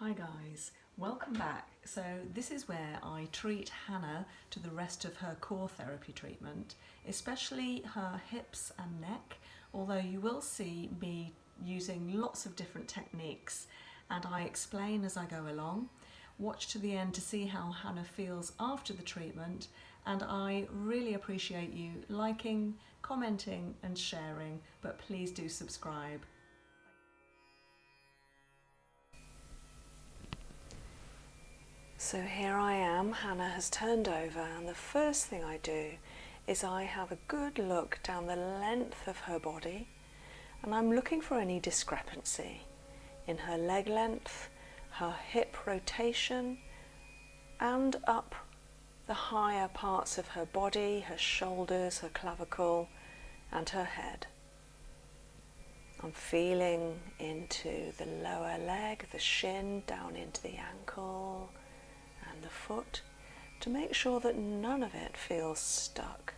Hi guys, welcome back. So this is where I treat Hannah to the rest of her core therapy treatment, especially her hips and neck, although you will see me using lots of different techniques and I explain as I go along. Watch to the end to see how Hannah feels after the treatment, and I really appreciate you liking, commenting and sharing, but please do subscribe. So here I am, Hannah has turned over, and the first thing I do is I have a good look down the length of her body, and I'm looking for any discrepancy in her leg length, her hip rotation, and up the higher parts of her body, her shoulders, her clavicle, and her head. I'm feeling into the lower leg, the shin, down into the ankle, and the foot, to make sure that none of it feels stuck.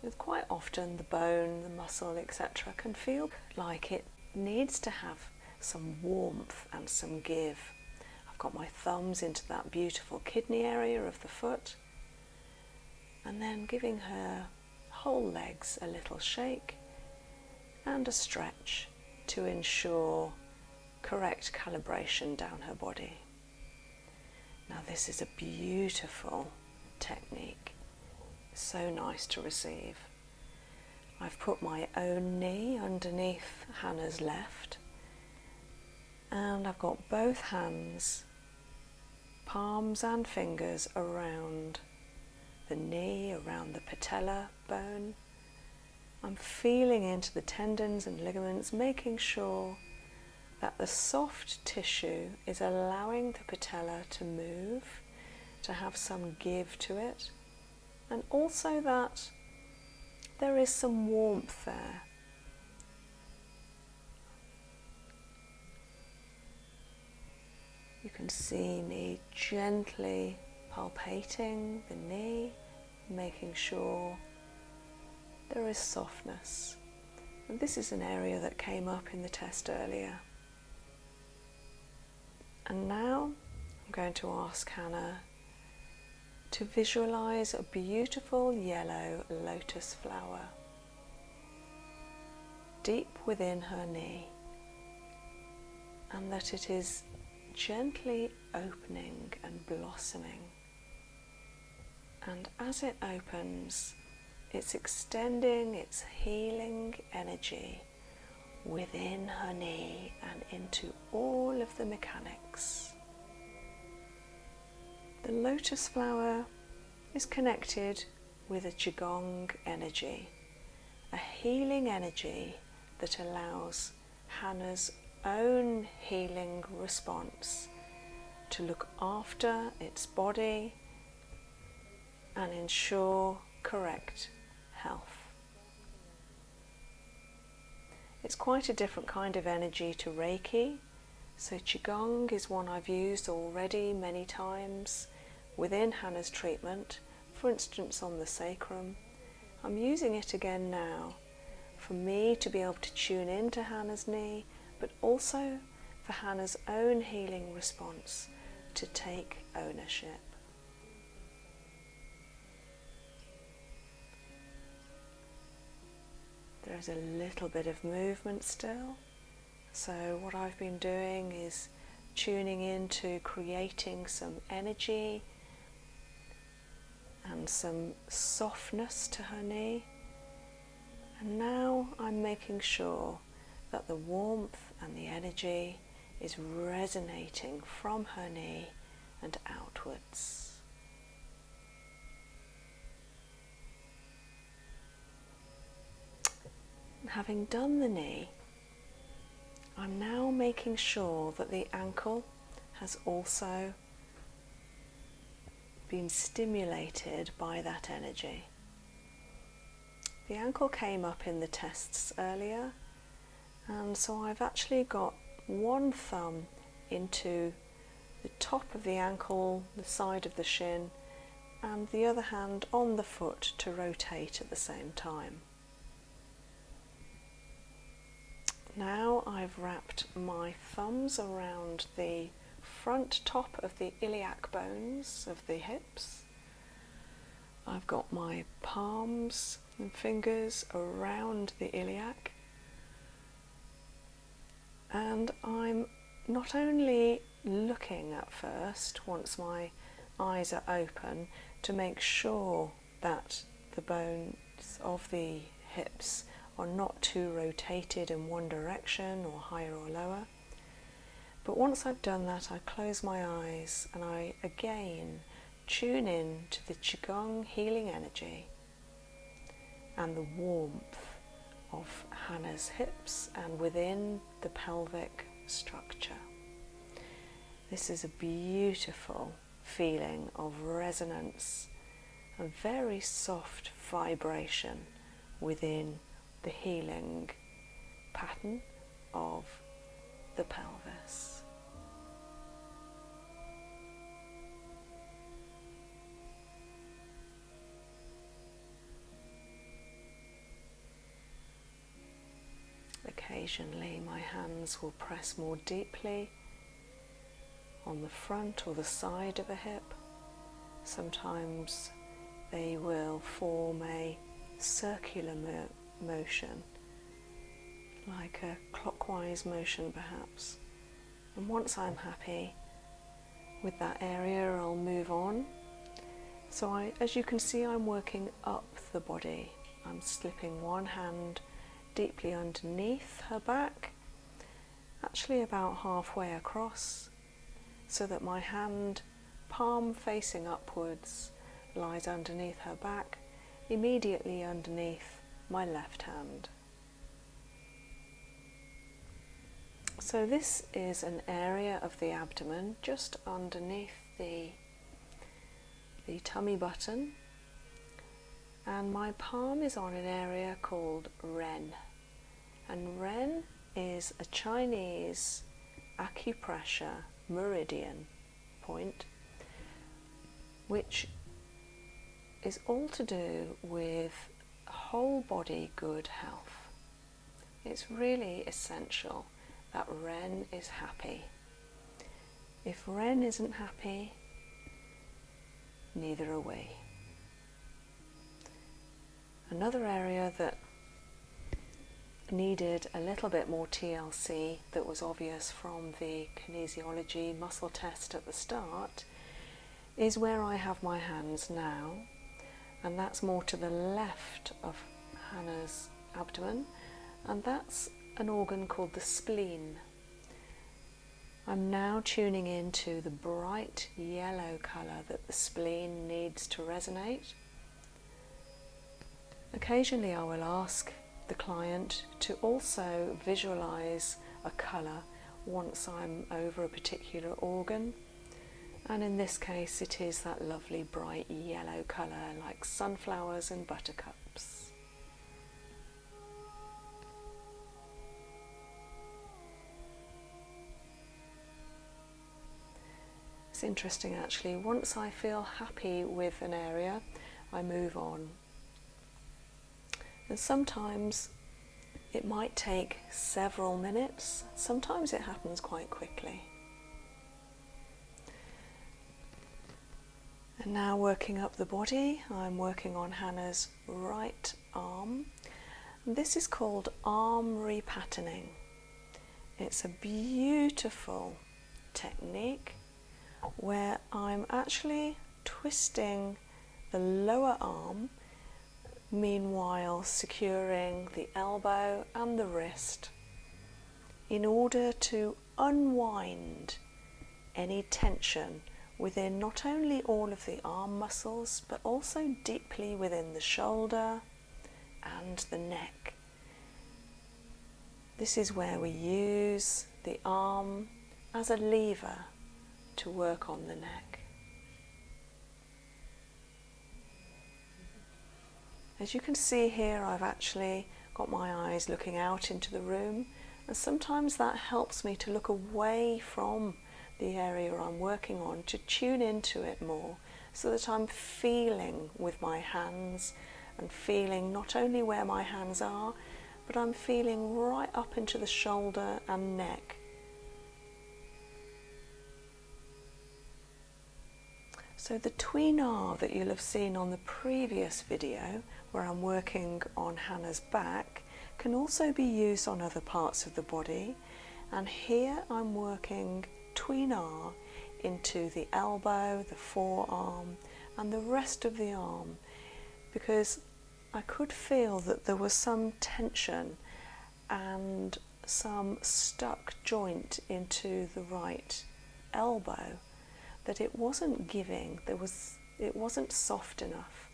Because quite often the bone, the muscle, etc. can feel like it needs to have some warmth and some give. I've got my thumbs into that beautiful kidney area of the foot, and then giving her whole legs a little shake and a stretch to ensure correct calibration down her body. Now this is a beautiful technique, so nice to receive. I've put my own knee underneath Hannah's left, and I've got both hands, palms and fingers around the knee, around the patella bone. I'm feeling into the tendons and ligaments, making sure that the soft tissue is allowing the patella to move, to have some give to it, and also that there is some warmth there. You can see me gently palpating the knee, making sure there is softness. And this is an area that came up in the test earlier. And now I'm going to ask Hannah to visualize a beautiful yellow lotus flower deep within her knee, and that it is gently opening and blossoming. And as it opens, it's extending its healing energy within her knee and into all of the mechanics. The lotus flower is connected with a Gong energy, a healing energy that allows Hannah's own healing response to look after its body and ensure correct health. It's quite a different kind of energy to Reiki, so Qigong is one I've used already many times within Hannah's treatment, for instance on the sacrum. I'm using it again now for me to be able to tune into Hannah's knee, but also for Hannah's own healing response to take ownership. There's a little bit of movement still, so what I've been doing is tuning into creating some energy and some softness to her knee, and now I'm making sure that the warmth and the energy is resonating from her knee and outwards. Having done the knee, I'm now making sure that the ankle has also been stimulated by that energy. The ankle came up in the tests earlier, and so I've actually got one thumb into the top of the ankle, the side of the shin, and the other hand on the foot to rotate at the same time. Now I've wrapped my thumbs around the front top of the iliac bones of the hips. I've got my palms and fingers around the iliac, and I'm not only looking at first, once my eyes are open, to make sure that the bones of the hips are not too rotated in one direction or higher or lower. But once I've done that, I close my eyes and I again tune in to the Qigong healing energy and the warmth of Hannah's hips and within the pelvic structure. This is a beautiful feeling of resonance, a very soft vibration within the healing pattern of the pelvis. Occasionally my hands will press more deeply on the front or the side of a hip. Sometimes they will form a circular motion, like a clockwise motion perhaps. And once I'm happy with that area, I'll move on. So as you can see, I'm working up the body. I'm slipping one hand deeply underneath her back, actually about halfway across, so that my hand, palm facing upwards, lies underneath her back, immediately underneath my left hand. So this is an area of the abdomen just underneath the tummy button, and my palm is on an area called Ren. And Ren is a Chinese acupressure meridian point, which is all to do with whole body good health. It's really essential that Ren is happy. If Ren isn't happy, neither are we. Another area that needed a little bit more TLC, that was obvious from the kinesiology muscle test at the start, is where I have my hands now, and that's more to the left of Hannah's abdomen, and that's an organ called the spleen. I'm now tuning into the bright yellow colour that the spleen needs to resonate. Occasionally I will ask the client to also visualize a colour once I'm over a particular organ, and in this case it is that lovely bright yellow colour like sunflowers and buttercups. It's interesting actually, once I feel happy with an area, I move on. And sometimes it might take several minutes, sometimes it happens quite quickly. And now working up the body, I'm working on Hannah's right arm. This is called arm repatterning. It's a beautiful technique where I'm actually twisting the lower arm, meanwhile securing the elbow and the wrist in order to unwind any tension within not only all of the arm muscles but also deeply within the shoulder and the neck. This is where we use the arm as a lever to work on the neck. As you can see here, I've actually got my eyes looking out into the room, and sometimes that helps me to look away from the area I'm working on, to tune into it more, so that I'm feeling with my hands and feeling not only where my hands are, but I'm feeling right up into the shoulder and neck. So the tuina that you'll have seen on the previous video, where I'm working on Hannah's back, can also be used on other parts of the body. And here I'm working tuina into the elbow, the forearm, and the rest of the arm, because I could feel that there was some tension and some stuck joint into the right elbow, that it wasn't giving, it wasn't soft enough.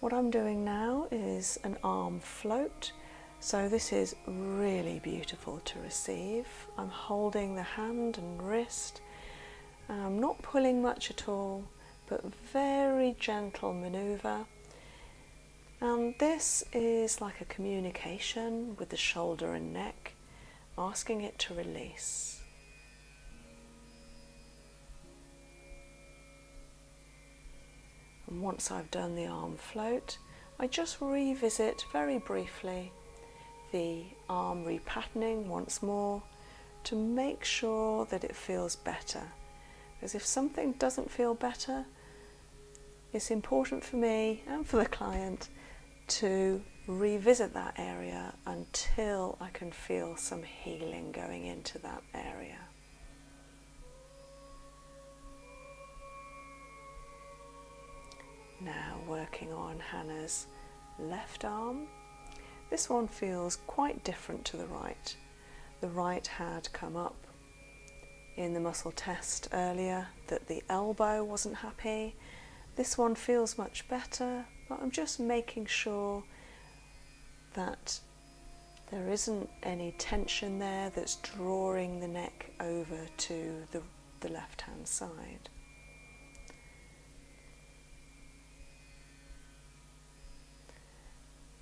What I'm doing now is an arm float, so this is really beautiful to receive. I'm holding the hand and wrist, and I'm not pulling much at all, but very gentle manoeuvre. And this is like a communication with the shoulder and neck, asking it to release. And once I've done the arm float, I just revisit very briefly the arm repatterning once more to make sure that it feels better. Because if something doesn't feel better, it's important for me and for the client to revisit that area until I can feel some healing going into that area. Now working on Hannah's left arm. This one feels quite different to the right. The right had come up in the muscle test earlier that the elbow wasn't happy. This one feels much better, but I'm just making sure that there isn't any tension there that's drawing the neck over to the left-hand side.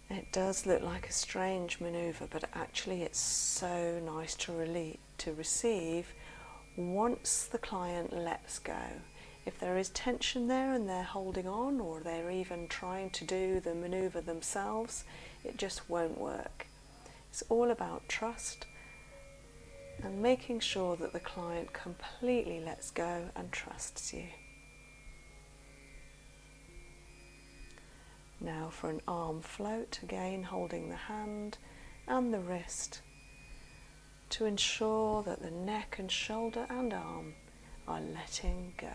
It does look like a strange manoeuvre, but actually it's so nice to receive once the client lets go. If there is tension there and they're holding on, or they're even trying to do the manoeuvre themselves, it just won't work. It's all about trust and making sure that the client completely lets go and trusts you. Now for an arm float, again holding the hand and the wrist to ensure that the neck and shoulder and arm are letting go.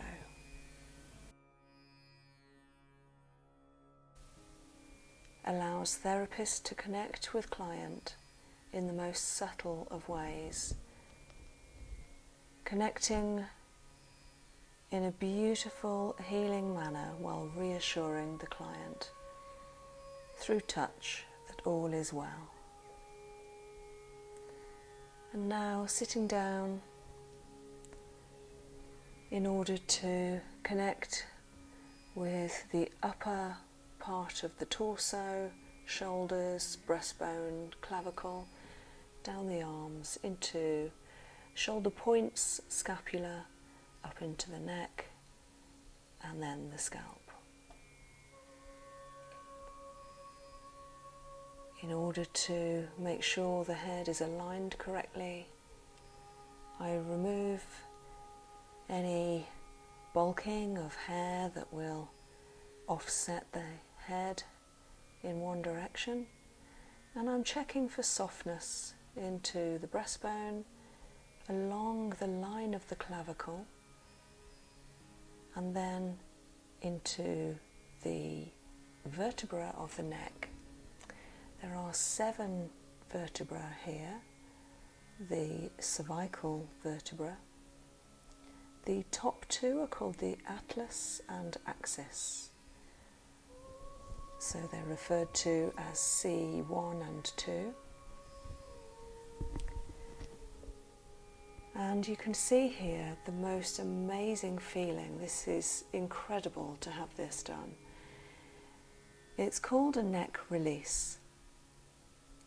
Allows therapist to connect with client in the most subtle of ways, connecting in a beautiful, healing manner while reassuring the client through touch that all is well. And now sitting down in order to connect with the upper part of the torso, shoulders, breastbone, clavicle, down the arms into shoulder points, scapula, up into the neck, and then the scalp. In order to make sure the head is aligned correctly, I remove any bulking of hair that will offset the head in one direction, and I'm checking for softness into the breastbone, along the line of the clavicle, and then into the vertebra of the neck. There are 7 vertebrae here, the cervical vertebra. The top 2 are called the atlas and axis. So they're referred to as C1 and 2. And you can see here the most amazing feeling. This is incredible to have this done. It's called a neck release.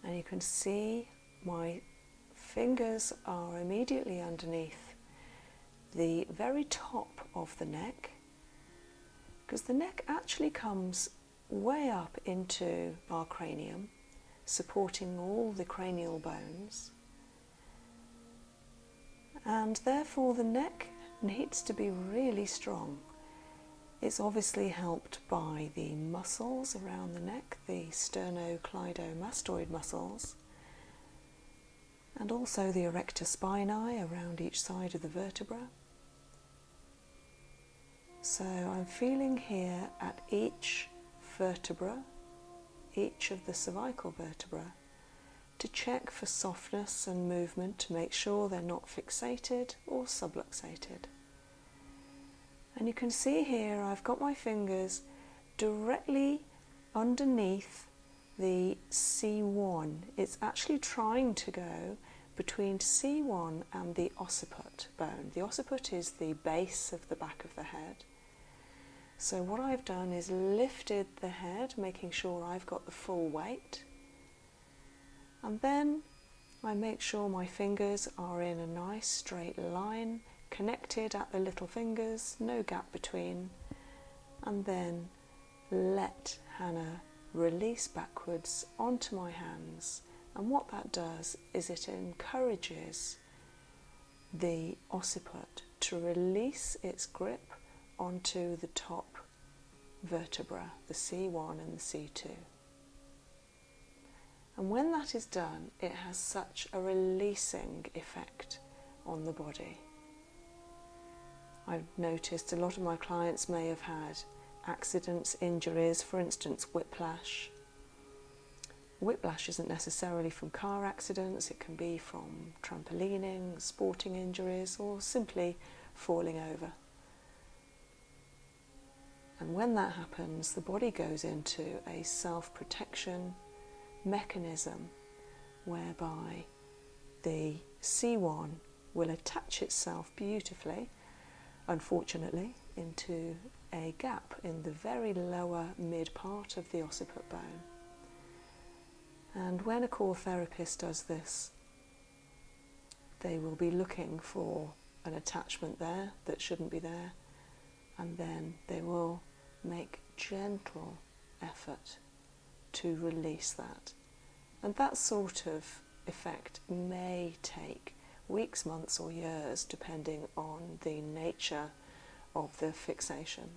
And you can see my fingers are immediately underneath the very top of the neck, because the neck actually comes way up into our cranium, supporting all the cranial bones, and therefore the neck needs to be really strong. It's obviously helped by the muscles around the neck, the sternocleidomastoid muscles, and also the erector spinae around each side of the vertebra. So I'm feeling here at each vertebra, each of the cervical vertebra, to check for softness and movement to make sure they're not fixated or subluxated. And you can see here I've got my fingers directly underneath the C1. It's actually trying to go between C1 and the occiput bone. The occiput is the base of the back of the head. So what I've done is lifted the head, making sure I've got the full weight. And then I make sure my fingers are in a nice straight line, connected at the little fingers, no gap between, and then let Hannah release backwards onto my hands. And what that does is it encourages the occiput to release its grip onto the top vertebra, the C1 and the C2. And when that is done, it has such a releasing effect on the body. I've noticed a lot of my clients may have had accidents, injuries, for instance whiplash. Whiplash isn't necessarily from car accidents, it can be from trampolining, sporting injuries, or simply falling over. And when that happens, the body goes into a self-protection mechanism whereby the C1 will attach itself beautifully, unfortunately, into a gap in the very lower mid part of the occiput bone. And when a core therapist does this, they will be looking for an attachment there that shouldn't be there, and then they will make gentle effort to release that. And that sort of effect may take weeks, months or years depending on the nature of the fixation.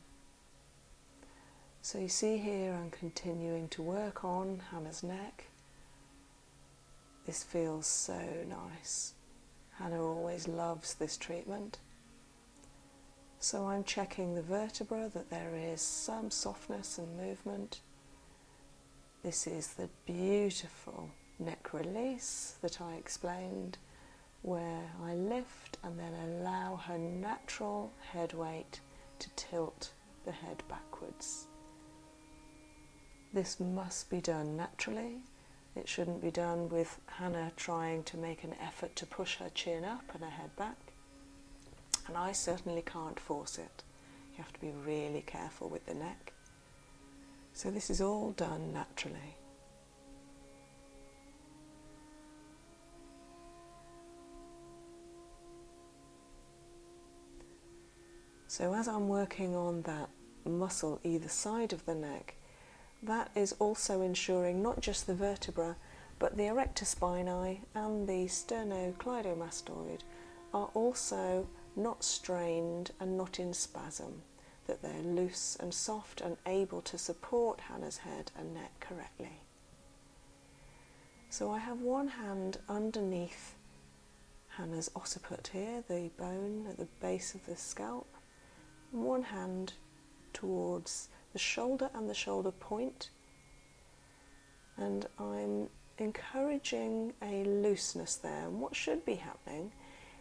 So you see here I'm continuing to work on Hannah's neck. This feels so nice. Hannah always loves this treatment. So I'm checking the vertebra that there is some softness and movement. This is the beautiful neck release that I explained, where I lift and then allow her natural head weight to tilt the head backwards. This must be done naturally. It shouldn't be done with Hannah trying to make an effort to push her chin up and her head back. And I certainly can't force it. You have to be really careful with the neck. So this is all done naturally. So as I'm working on that muscle either side of the neck, that is also ensuring not just the vertebra, but the erector spinae and the sternocleidomastoid are also not strained and not in spasm, that they're loose and soft and able to support Hannah's head and neck correctly. So I have one hand underneath Hannah's occiput here, the bone at the base of the scalp, and one hand towards the shoulder and the shoulder point, and I'm encouraging a looseness there. And what should be happening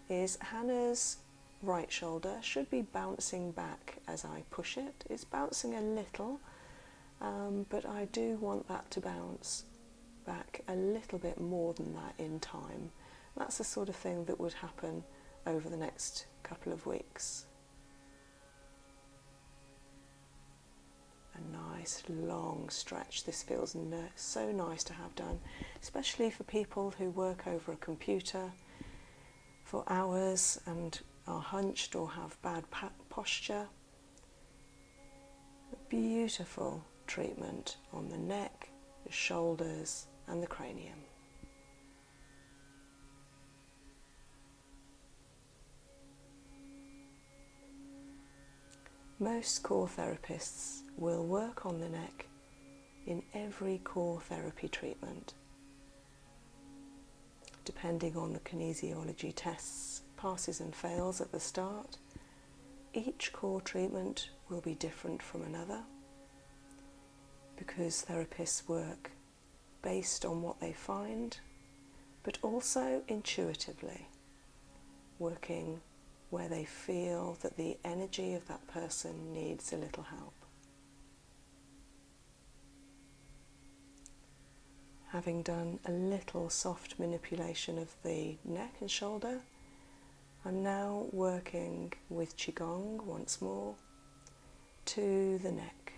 is Hannah's right shoulder should be bouncing back as I push it. It's bouncing a little, but I do want that to bounce back a little bit more than that in time. That's the sort of thing that would happen over the next couple of weeks. A nice long stretch. This feels so nice to have done, especially for people who work over a computer for hours and are hunched or have bad posture. A beautiful treatment on the neck, the shoulders and the cranium. Most core therapists will work on the neck in every core therapy treatment, depending on the kinesiology tests, passes and fails at the start. Each core treatment will be different from another because therapists work based on what they find, but also intuitively, working where they feel that the energy of that person needs a little help. Having done a little soft manipulation of the neck and shoulder, I'm now working with Qigong once more to the neck.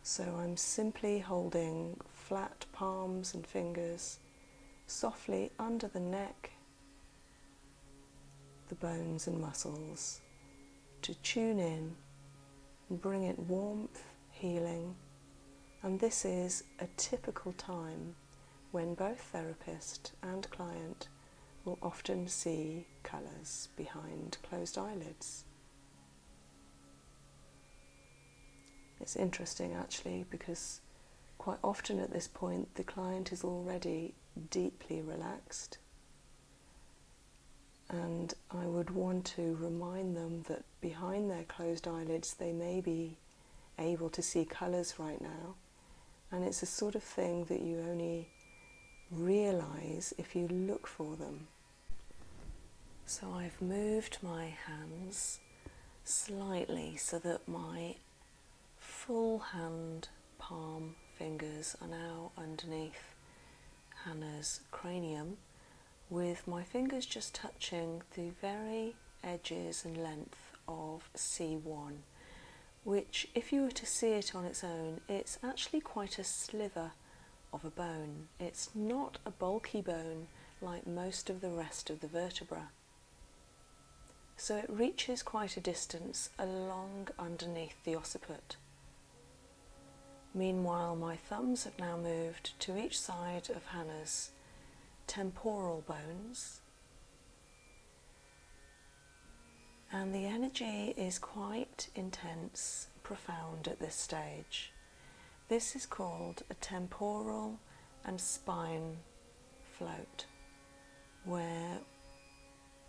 So I'm simply holding flat palms and fingers softly under the neck, the bones and muscles, to tune in and bring it warmth, healing. And this is a typical time when both therapist and client will often see colours behind closed eyelids. It's interesting actually, because quite often at this point the client is already deeply relaxed, and I would want to remind them that behind their closed eyelids they may be able to see colours right now, and it's a sort of thing that you only realise if you look for them. So I've moved my hands slightly so that my full hand palm fingers are now underneath Hannah's cranium, with my fingers just touching the very edges and length of C1, which, if you were to see it on its own, it's actually quite a sliver of a bone. It's not a bulky bone like most of the rest of the vertebra. So it reaches quite a distance along underneath the occiput. Meanwhile, my thumbs have now moved to each side of Hannah's temporal bones, and the energy is quite intense, profound at this stage. This is called a temporal and spine float, where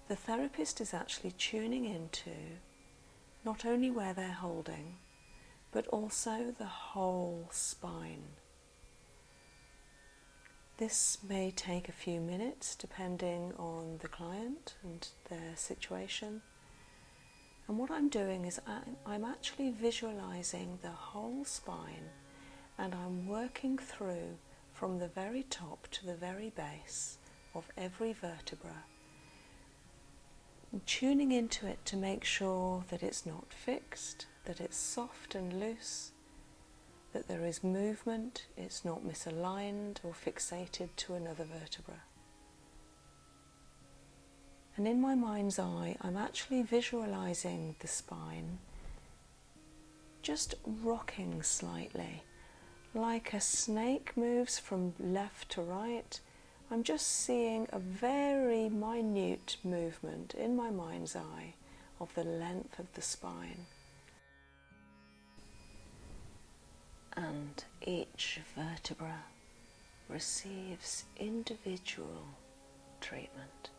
the therapist is actually tuning into not only where they're holding, but also the whole spine. This may take a few minutes depending on the client and their situation. And what I'm doing is I'm actually visualizing the whole spine, and I'm working through from the very top to the very base of every vertebra, tuning into it to make sure that it's not fixed, that it's soft and loose, that there is movement, it's not misaligned or fixated to another vertebra. And in my mind's eye, I'm actually visualizing the spine just rocking slightly. Like a snake moves from left to right, I'm just seeing a very minute movement in my mind's eye of the length of the spine. And each vertebra receives individual treatment.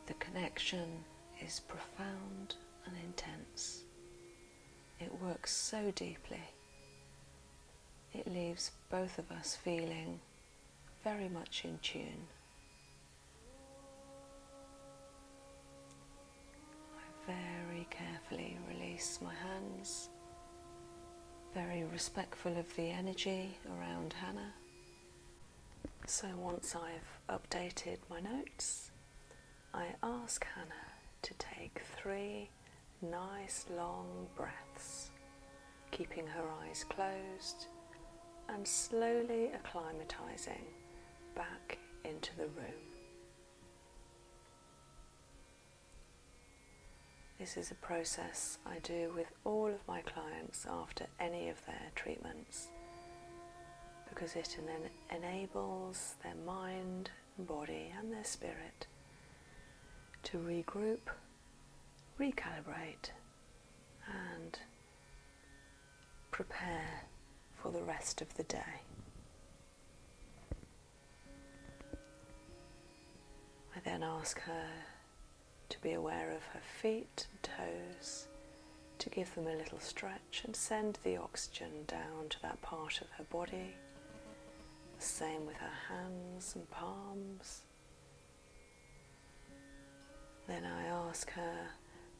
The connection is profound and intense. It works so deeply. It leaves both of us feeling very much in tune. I very carefully release my hands, very respectful of the energy around Hannah. So once I've updated my notes, I ask Hannah to take 3 nice long breaths, keeping her eyes closed and slowly acclimatizing back into the room. This is a process I do with all of my clients after any of their treatments, because it enables their mind and body and their spirit to regroup, recalibrate and prepare for the rest of the day. I then ask her to be aware of her feet and toes, to give them a little stretch and send the oxygen down to that part of her body. The same with her hands and palms. Then I ask her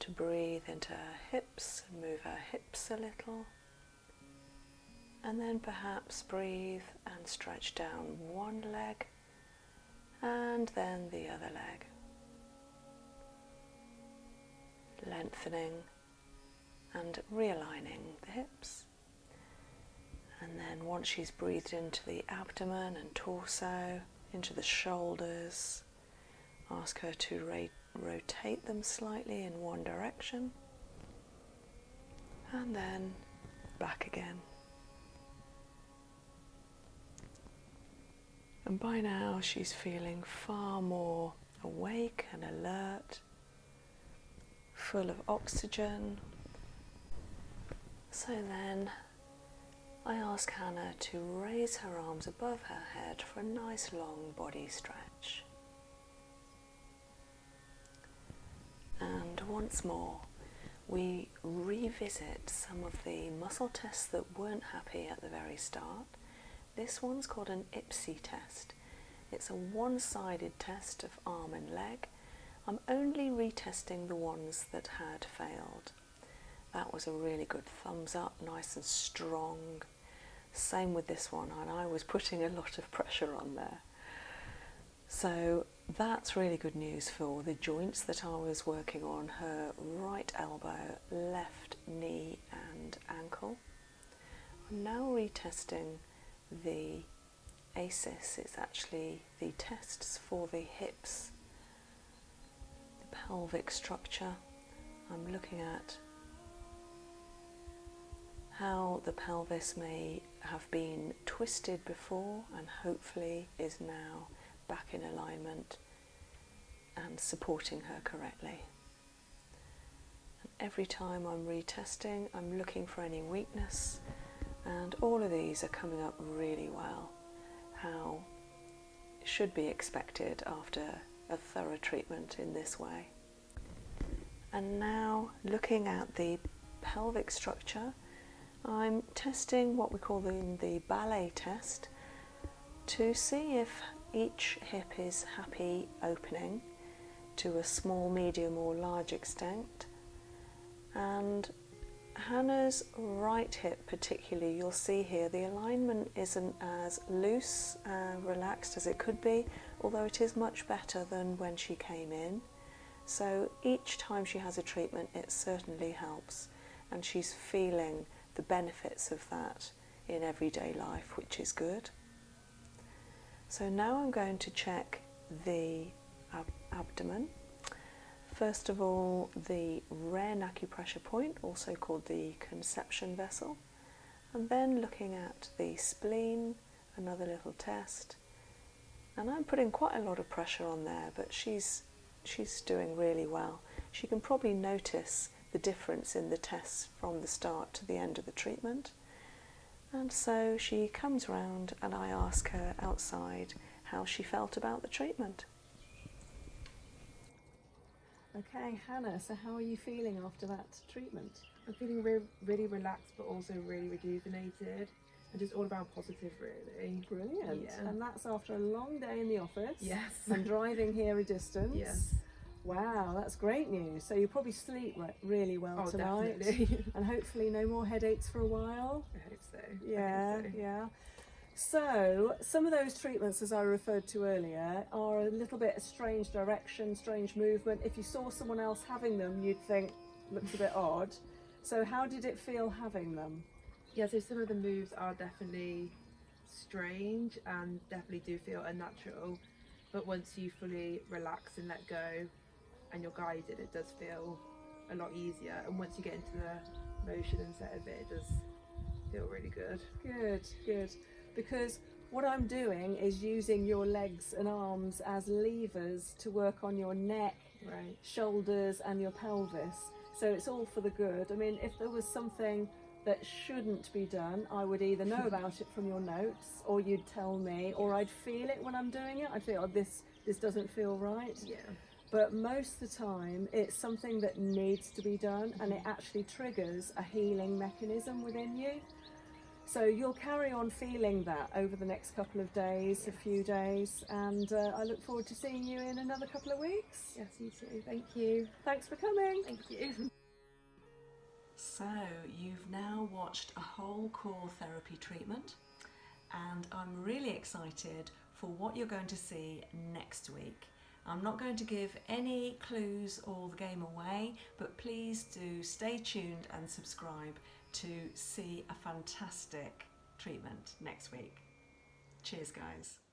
to breathe into her hips and move her hips a little. And then perhaps breathe and stretch down one leg and then the other leg. Lengthening and realigning the hips. And then once she's breathed into the abdomen and torso, into the shoulders, ask her to rotate them slightly in one direction and then back again. And by now she's feeling far more awake and alert, full of oxygen. So then I ask Hannah to raise her arms above her head for a nice long body stretch. And once more, we revisit some of the muscle tests that weren't happy at the very start. This one's called an IPSI test. It's a one-sided test of arm and leg. I'm only retesting the ones that had failed. That was a really good thumbs up, nice and strong. Same with this one, and I was putting a lot of pressure on there. So that's really good news for the joints that I was working on, her right elbow, left knee and ankle. I'm now retesting the ASIS. It's actually the tests for the hips, the pelvic structure. I'm looking at how the pelvis may have been twisted before and hopefully is now back in alignment and supporting her correctly. And every time I'm retesting, I'm looking for any weakness, and all of these are coming up really well, how should be expected after a thorough treatment in this way. And now looking at the pelvic structure, I'm testing what we call the ballet test to see if each hip is happy opening to a small, medium or large extent. And Hannah's right hip particularly, you'll see here the alignment isn't as loose, relaxed as it could be, although it is much better than when she came in. So each time she has a treatment it certainly helps, and she's feeling the benefits of that in everyday life, which is good. So now I'm going to check the abdomen. First of all, the Wren acupressure point, also called the conception vessel, and then looking at the spleen, another little test. And I'm putting quite a lot of pressure on there, but she's doing really well. She can probably notice the difference in the tests from the start to the end of the treatment. And so she comes round and I ask her outside how she felt about the treatment. Okay, Hannah, so how are you feeling after that treatment? I'm feeling really relaxed, but also really rejuvenated, and just all around positive, really. Brilliant. Yeah. And that's after a long day in the office. Yes. And driving here a distance. Yes. Wow, that's great news. So you probably sleep really well tonight. Definitely. And hopefully no more headaches for a while. I hope so. Yeah, I hope so. yeah. So some of those treatments, as I referred to earlier, are a little bit strange direction, strange movement. If you saw someone else having them, you'd think looks a bit odd. So how did it feel having them? Yeah, so some of the moves are definitely strange and definitely do feel unnatural, but once you fully relax and let go and you're guided, it does feel a lot easier, and once you get into the motion and set of it, it does feel really good. Good, good. Because what I'm doing is using your legs and arms as levers to work on your neck Right. shoulders and your pelvis. So it's all for the good. I mean, if there was something that shouldn't be done, I would either know about it from your notes, or you'd tell me, or I'd feel it when I'm doing it. I'd feel, oh, this doesn't feel right. Yeah. But most of the time, it's something that needs to be done, and it actually triggers a healing mechanism within you. So you'll carry on feeling that over the next couple of days, a few days, and I look forward to seeing you in another couple of weeks. Yes, you too. Thank you. Thanks for coming. Thank you. So you've now watched a whole core therapy treatment, and I'm really excited for what you're going to see next week. I'm not going to give any clues or the game away, but please do stay tuned and subscribe to see a fantastic treatment next week. Cheers, guys.